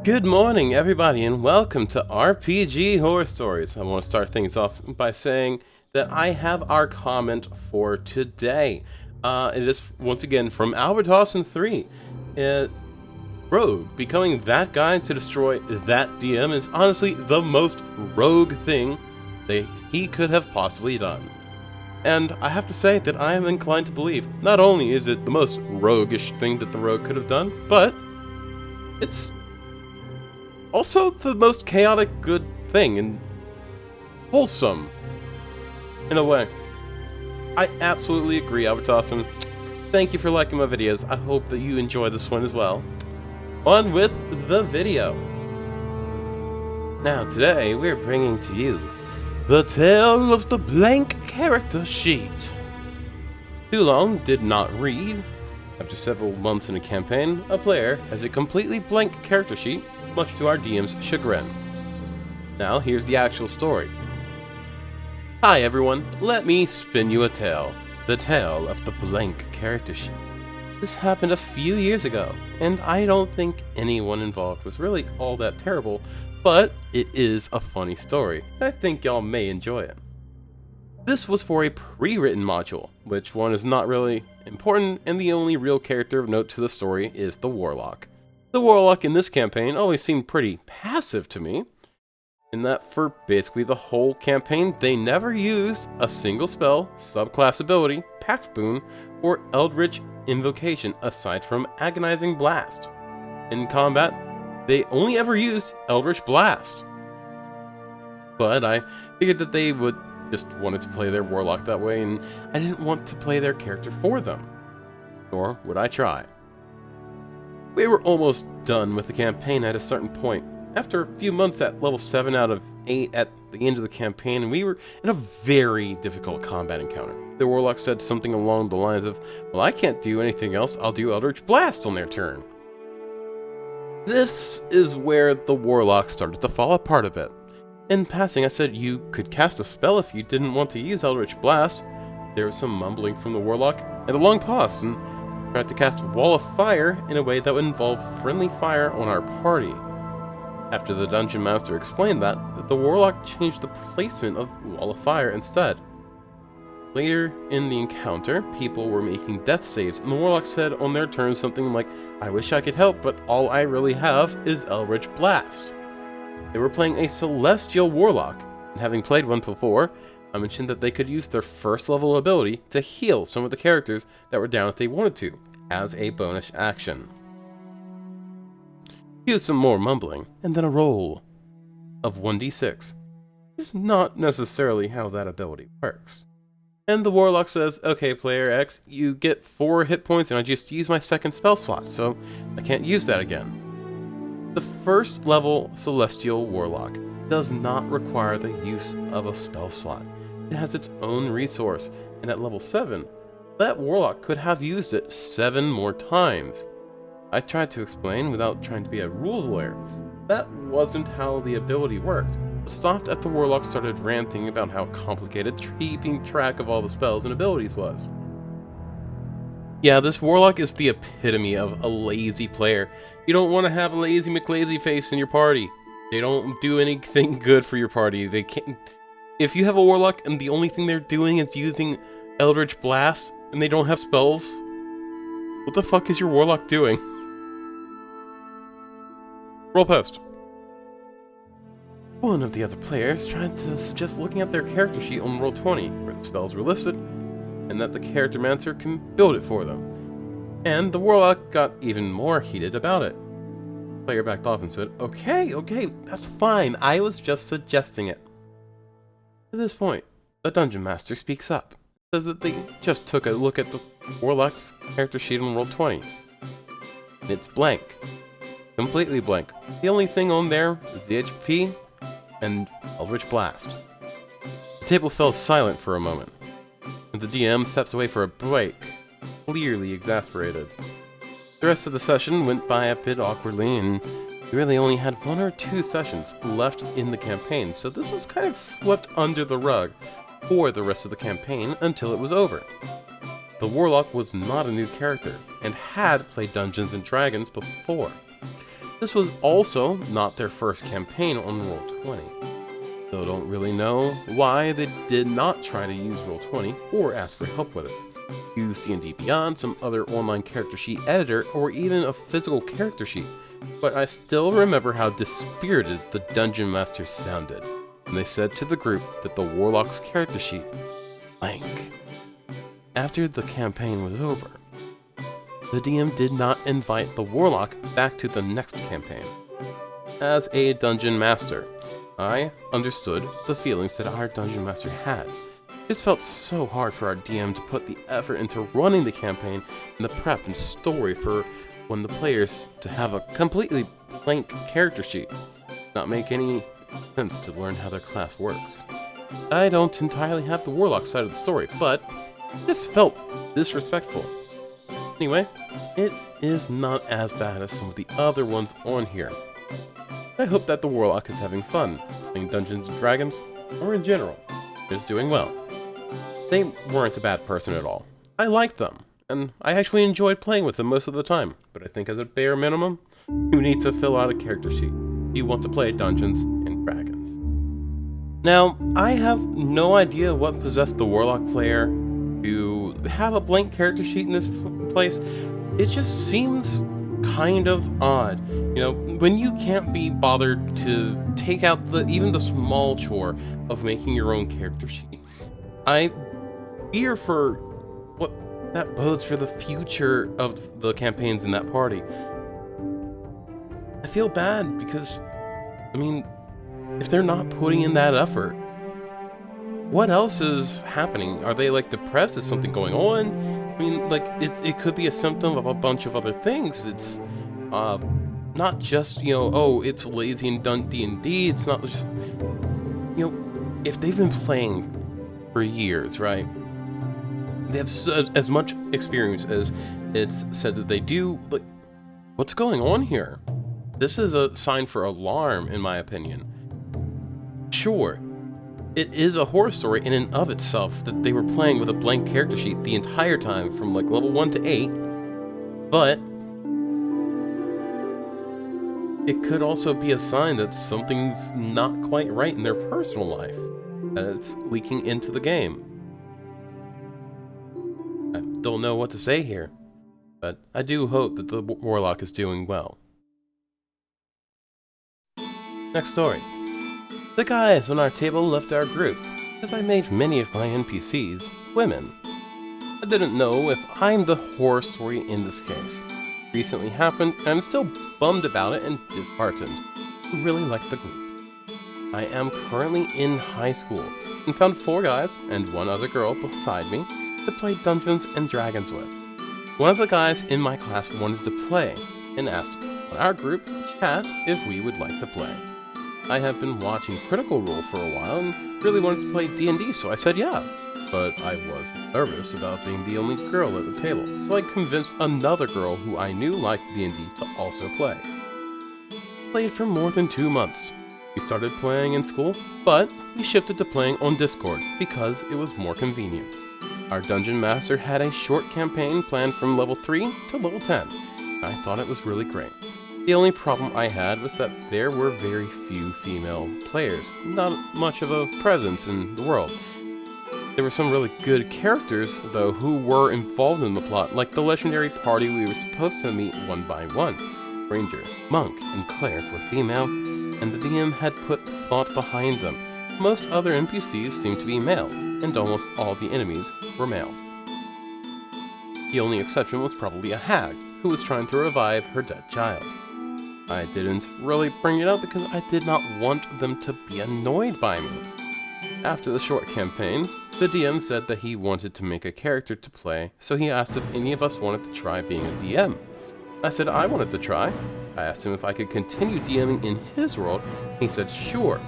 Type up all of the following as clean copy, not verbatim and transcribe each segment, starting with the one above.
Good morning, everybody, and welcome to RPG Horror Stories. I want to start things off by saying that I have our comment for today. It is once again from Albert Austin 3. Rogue becoming that guy to destroy that DM is honestly the most rogue thing that he could have possibly done. And I have to say that I am inclined to believe not only is it the most roguish thing that the rogue could have done, but it's also the most chaotic good thing and wholesome in a way. I absolutely agree, Albert Austin. Thank you for liking my videos. I hope that you enjoy this one as well. On with the video. Now today we're bringing to you the tale of the blank character sheet. Too long did not read. After several months in a campaign, a player has a completely blank character sheet, much to our DM's chagrin. Now here's the actual story. Hi everyone, let me spin you a tale. The tale of the blank character sheet. This happened a few years ago, and I don't think anyone involved was really all that terrible, but it is a funny story. I think y'all may enjoy it. This was for a pre-written module, which one is not really important, and the only real character of note to the story is the Warlock. The Warlock in this campaign always seemed pretty passive to me, in that for basically the whole campaign they never used a single spell, subclass ability, Pact Boon, or Eldritch Invocation aside from Agonizing Blast. In combat, they only ever used Eldritch Blast. But I figured that they would just wanted to play their Warlock that way, and I didn't want to play their character for them. Nor would I try. We were almost done with the campaign at a certain point. After a few months at level 7 out of 8 at the end of the campaign, and we were in a very difficult combat encounter. The Warlock said something along the lines of, well, I can't do anything else, I'll do Eldritch Blast on their turn. This is where the Warlock started to fall apart a bit. In passing, I said you could cast a spell if you didn't want to use Eldritch Blast. There was some mumbling from the Warlock, and a long pause, and tried to cast Wall of Fire in a way that would involve friendly fire on our party. After the Dungeon Master explained that, the Warlock changed the placement of Wall of Fire instead. Later in the encounter, people were making death saves, and the Warlock said on their turn something like, I wish I could help, but all I really have is Eldritch Blast. They were playing a Celestial Warlock, and having played one before, I mentioned that they could use their first level ability to heal some of the characters that were down if they wanted to, as a bonus action. Here's some more mumbling, and then a roll of 1d6. This is not necessarily how that ability works. And the Warlock says, okay, player X, you get 4 hit points and I just used my second spell slot, so I can't use that again. The first level Celestial Warlock does not require the use of a spell slot. It has its own resource, and at level 7, that Warlock could have used it 7 more times. I tried to explain without trying to be a rules lawyer. That wasn't how the ability worked, but stopped at the Warlock started ranting about how complicated keeping track of all the spells and abilities was. Yeah, this Warlock is the epitome of a lazy player. You don't want to have a lazy McLazy face in your party. They don't do anything good for your party. They can't. If you have a Warlock and the only thing they're doing is using Eldritch Blast and they don't have spells, what the fuck is your Warlock doing? Roll post. One of the other players tried to suggest looking at their character sheet on Roll20, where the spells were listed, and that the Character Mancer can build it for them. And the Warlock got even more heated about it. The player backed off and said, okay, that's fine, I was just suggesting it. At this point, the Dungeon Master speaks up, says that they just took a look at the Warlock's character sheet on Roll20. And it's blank. Completely blank. The only thing on there is the HP and Eldritch Blast. The table fell silent for a moment, and the DM steps away for a break, clearly exasperated. The rest of the session went by a bit awkwardly, and we really only had 1 or 2 sessions left in the campaign, so this was kind of swept under the rug for the rest of the campaign until it was over. The Warlock was not a new character, and had played Dungeons & Dragons before. This was also not their first campaign on Roll20. Still don't really know why they did not try to use Roll20 or ask for help with it. Use D&D Beyond, some other online character sheet editor, or even a physical character sheet. But I still remember how dispirited the Dungeon Masters sounded when they said to the group that the Warlock's character sheet blank. After the campaign was over, the DM did not invite the Warlock back to the next campaign. As a Dungeon Master, I understood the feelings that our Dungeon Master had. It just felt so hard for our DM to put the effort into running the campaign and the prep and story for when the players to have a completely blank character sheet. Not make any sense to learn how their class works. I don't entirely have the Warlock side of the story, but this felt disrespectful. Anyway, it is not as bad as some of the other ones on here. I hope that the Warlock is having fun playing Dungeons & Dragons, or in general, is doing well. They weren't a bad person at all. I liked them, and I actually enjoyed playing with them most of the time, but I think as a bare minimum, you need to fill out a character sheet if you want to play Dungeons & Dragons. Now, I have no idea what possessed the Warlock player to have a blank character sheet in this place. It just seems kind of odd. You know, when you can't be bothered to take out even the small chore of making your own character sheet. I fear for what that bodes for the future of the campaigns in that party. I feel bad because, I mean, if they're not putting in that effort, what else is happening? Are they like depressed? Is something going on? I mean, like it could be a symptom of a bunch of other things. It's not just, you know, oh, it's lazy and done D&D. It's not just, you know, if they've been playing for years, right? They have as much experience as it's said that they do. Like, what's going on here? This is a sign for alarm, in my opinion. Sure, it is a horror story in and of itself that they were playing with a blank character sheet the entire time from like level 1 to 8, but it could also be a sign that something's not quite right in their personal life, that it's leaking into the game. I don't know what to say here, but I do hope that the Warlock is doing well. Next story. The guys on our table left our group, as I made many of my NPCs women. I didn't know if I'm the horror story in this case. Recently happened, and I'm still bummed about it and disheartened. I really like the group. I am currently in high school, and found 4 guys and 1 other girl beside me to play Dungeons & Dragons with. One of the guys in my class wanted to play, and asked on our group chat if we would like to play. I have been watching Critical Role for a while and really wanted to play D&D, so I said yeah. But I was nervous about being the only girl at the table, so I convinced another girl who I knew liked D&D to also play. Played for more than 2 months. We started playing in school, but we shifted to playing on Discord because it was more convenient. Our Dungeon Master had a short campaign planned from level 3 to level 10. I thought it was really great. The only problem I had was that there were very few female players, not much of a presence in the world. There were some really good characters, though, who were involved in the plot, like the legendary party we were supposed to meet one by one. Ranger, Monk, and Cleric were female, and the DM had put thought behind them. Most other NPCs seemed to be male, and almost all the enemies were male. The only exception was probably a hag, who was trying to revive her dead child. I didn't really bring it up because I did not want them to be annoyed by me. After the short campaign, the DM said that he wanted to make a character to play, so he asked if any of us wanted to try being a DM. I said I wanted to try. I asked him if I could continue DMing in his world, and he said sure.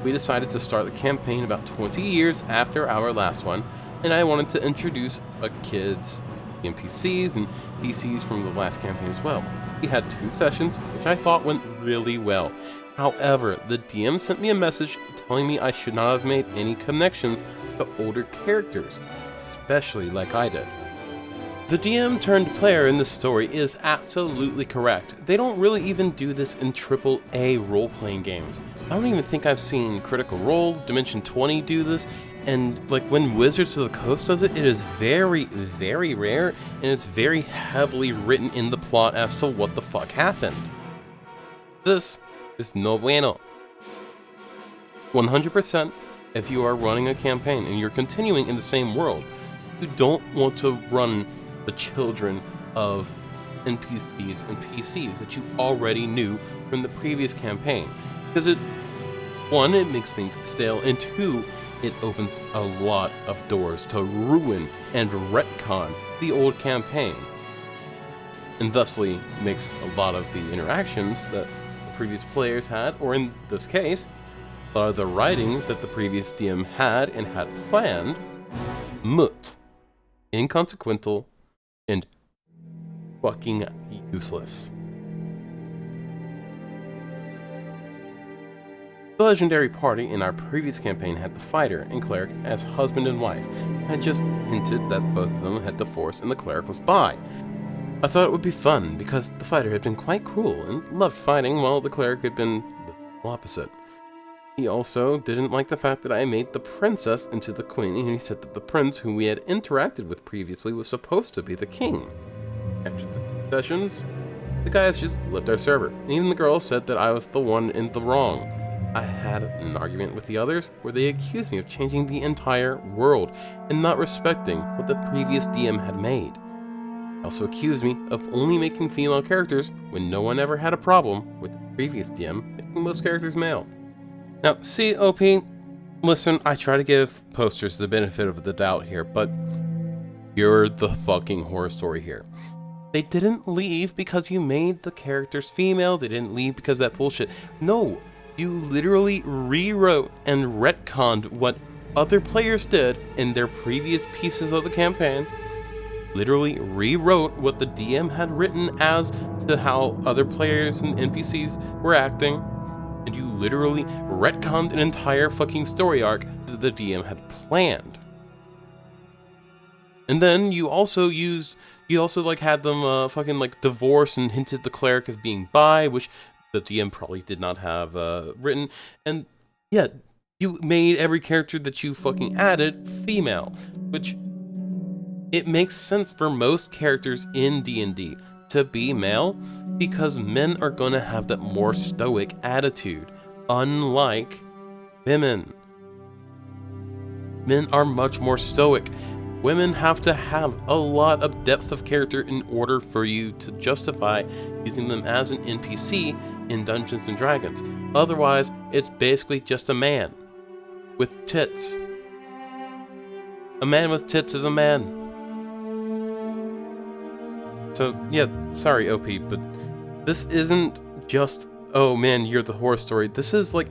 We decided to start the campaign about 20 years after our last one, and I wanted to introduce kids, NPCs, and PCs from the last campaign as well. We had 2 sessions, which I thought went really well. However, the DM sent me a message telling me I should not have made any connections to older characters, especially like I did. The DM turned player in this story is absolutely correct. They don't really even do this in AAA role-playing games. I don't even think I've seen Critical Role, Dimension 20 do this, and like when Wizards of the Coast does it, it is very, very rare, and it's very heavily written in the plot as to what the fuck happened. This is no bueno. 100%, if you are running a campaign and you're continuing in the same world, you don't want to run the children of NPCs and PCs that you already knew from the previous campaign. Because one, it makes things stale, and two, it opens a lot of doors to ruin and retcon the old campaign. And thusly makes a lot of the interactions that the previous players had, or in this case, a lot of the writing that the previous DM had and had planned, moot, inconsequential, and fucking useless. The legendary party in our previous campaign had the fighter and cleric as husband and wife. I had just hinted that both of them had divorced and the cleric was bi. I thought it would be fun because the fighter had been quite cruel and loved fighting while the cleric had been the opposite. He also didn't like the fact that I made the princess into the queen, and he said that the prince whom we had interacted with previously was supposed to be the king. After the sessions, the guys just left our server, and even the girl said that I was the one in the wrong. I had an argument with the others where they accused me of changing the entire world and not respecting what the previous DM had made. They also accused me of only making female characters when no one ever had a problem with the previous DM making most characters male. Now, see, OP, listen, I try to give posters the benefit of the doubt here, but you're the fucking horror story here. They didn't leave because you made the characters female. They didn't leave because of that bullshit. No, you literally rewrote and retconned what other players did in their previous pieces of the campaign. Literally rewrote what the DM had written as to how other players and NPCs were acting. And you literally retconned an entire fucking story arc that the DM had planned. And then you also like had them fucking like divorce and hinted the cleric as being bi, which the DM probably did not have written. And yeah, you made every character that you fucking added female, which it makes sense for most characters in D&D to be male, because men are going to have that more stoic attitude, unlike women. Men are much more stoic. Women have to have a lot of depth of character in order for you to justify using them as an NPC in Dungeons & Dragons. Otherwise, it's basically just a man with tits. A man with tits is a man. So, yeah, sorry, OP, but this isn't just, oh man, you're the horror story. This is like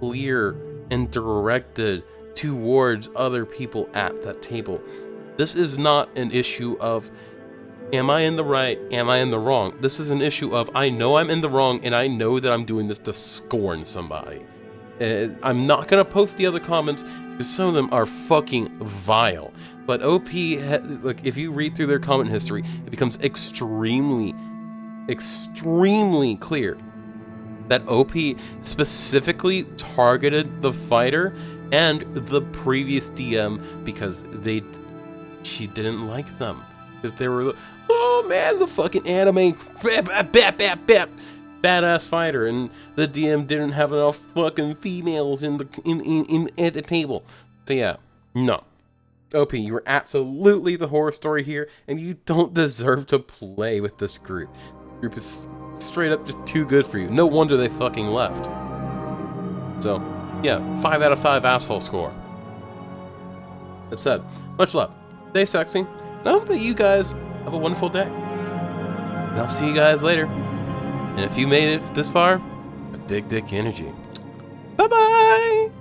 clear and directed towards other people at that table. This is not an issue of, am I in the right, am I in the wrong? This is an issue of, I know I'm in the wrong, and I know that I'm doing this to scorn somebody. I'm not gonna post the other comments, because some of them are fucking vile. But OP, like, if you read through their comment history, it becomes extremely clear that OP specifically targeted the fighter and the previous DM because she didn't like them. Because they were, oh man, the fucking anime badass fighter, and the DM didn't have enough fucking females in at the table. So yeah, no. OP, you were absolutely the horror story here, and you don't deserve to play with this group. The group is straight up just too good for you. No wonder they fucking left. So, yeah, 5 out of 5 asshole score. That said, much love. Stay sexy. And I hope that you guys have a wonderful day. And I'll see you guys later. And if you made it this far, a big dick energy. Bye-bye!